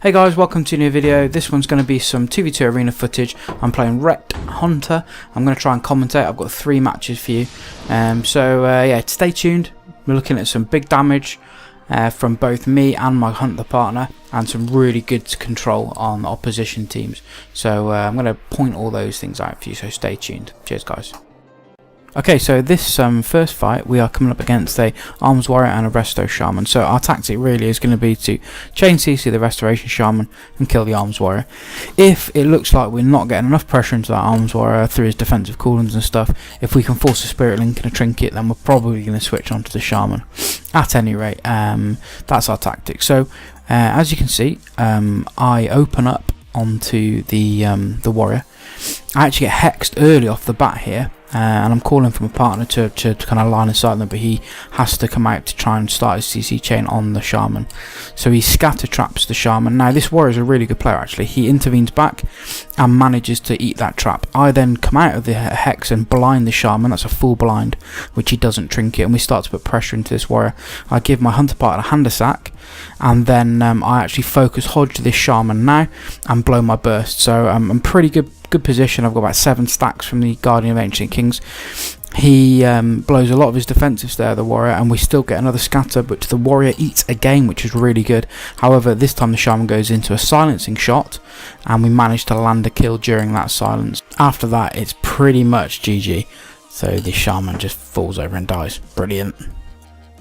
Hey guys, welcome to a new video. This one's going to be some 2v2 arena footage. I'm playing Ret Hunter. I'm going to try and commentate. I've got 3 matches for you. Yeah, stay tuned. We're looking at some big damage from both me and my Hunter partner, and some really good control on opposition teams. So I'm going to point all those things out for you, so stay tuned. Cheers guys. Okay, so this first fight we are coming up against a Arms Warrior and a Resto Shaman. So our tactic really is going to be to chain CC the Restoration Shaman and kill the Arms Warrior. If it looks like we're not getting enough pressure into that Arms Warrior through his defensive cooldowns and stuff, if we can force a Spirit Link and a Trinket, then we're probably going to switch onto the Shaman. At any rate, that's our tactic. So as you can see, I open up onto the Warrior. I actually get hexed early off the bat here. And I'm calling for my partner to kind of line of sight them, but he has to come out to try and start his CC chain on the Shaman. So he scatter traps the Shaman. Now this Warrior is a really good player actually. He intervenes back and manages to eat that trap. I then come out of the hex and blind the Shaman. That's a full blind, which he doesn't trinket, and we start to put pressure into this Warrior. I give my Hunter partner a hand sack, and then I actually focus hodge this Shaman now and blow my burst. So I'm pretty good position. I've got about 7 stacks from the Guardian of Ancient Kings. He blows a lot of his defensives there, the Warrior, and we still get another scatter, but the Warrior eats again, which is really good. However, this time the Shaman goes into a silencing shot, and we manage to land a kill during that silence. After that, it's pretty much GG. So the Shaman just falls over and dies. Brilliant.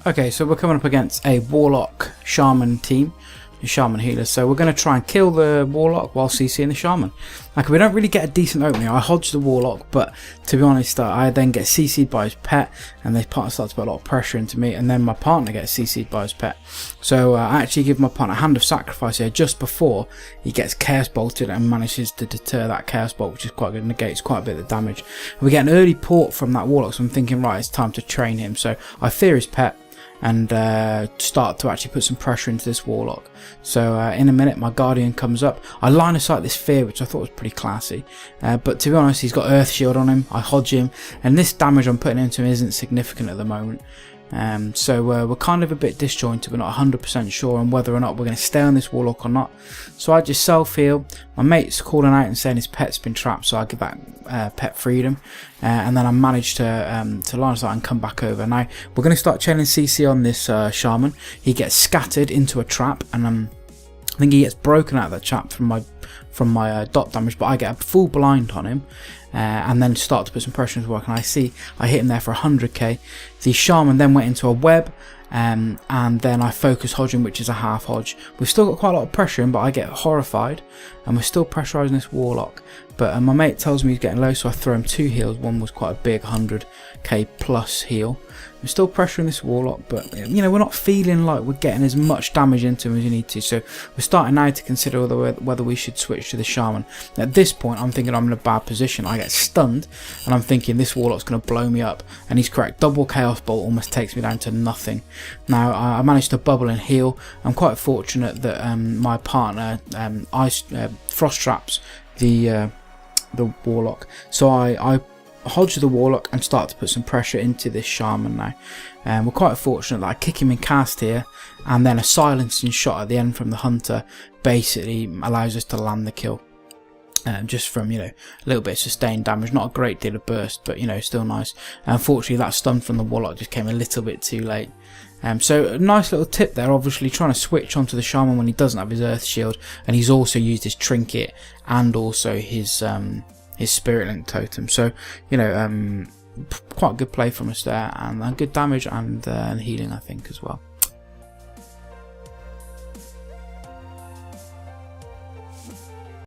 Okay, so we're coming up against a Warlock Shaman team. The Shaman healer, so we're going to try and kill the Warlock while CCing the Shaman. Like, we don't really get a decent opening. I hodge the Warlock, but to be honest, I then get CC'd by his pet, and they start to put a lot of pressure into me, and then my partner gets CC'd by his pet. So I actually give my partner a Hand of Sacrifice here just before he gets Chaos Bolted and manages to deter that Chaos Bolt, which is quite good, negates quite a bit of damage. And we get an early port from that Warlock, so I'm thinking, right, it's time to train him. So I fear his pet and start to actually put some pressure into this Warlock. So in a minute my Guardian comes up. I line of sight this Fear, which I thought was pretty classy, but to be honest, he's got Earth Shield on him. I hodge him, and this damage I'm putting into him isn't significant at the moment. So we're kind of a bit disjointed. We're not 100% sure on whether or not we're going to stay on this Warlock or not. So I just self-heal. My mate's calling out and saying his pet's been trapped, so I give that pet freedom, and then I manage to line of sight and come back over. Now we're going to start chaining CC on this Shaman. He gets scattered into a trap, and I think he gets broken out of that trap from my dot damage, but I get a full blind on him. And then start to put some pressure into work, and I hit him there for 100k. The Shaman then went into a web, and then I focus hodging, which is a half hodge. We've still got quite a lot of pressure in, but I get horrified, and we're still pressurising this Warlock. But my mate tells me he's getting low, so I throw him 2 heals. One was quite a big 100k plus heal. We're still pressuring this Warlock, but you know, we're not feeling like we're getting as much damage into him as we need to. So we're starting now to consider whether we should switch to the Shaman. At this point, I'm thinking I'm in a bad position. I get stunned, and I'm thinking this Warlock's going to blow me up. And he's correct. Double Chaos Bolt almost takes me down to nothing. Now I managed to bubble and heal. I'm quite fortunate that my partner frost traps the Warlock. So I hodge the Warlock and start to put some pressure into this Shaman now. We're quite fortunate that I kick him in cast here, and then a silencing shot at the end from the Hunter basically allows us to land the kill. Just from, you know, a little bit of sustained damage, not a great deal of burst, but you know, still nice. Unfortunately, that stun from the Warlock just came a little bit too late. So a nice little tip there, obviously trying to switch onto the Shaman when he doesn't have his Earth Shield, and he's also used his Trinket and also his Spirit Link Totem. So you know, quite a good play from us there, and good damage and healing, I think, as well.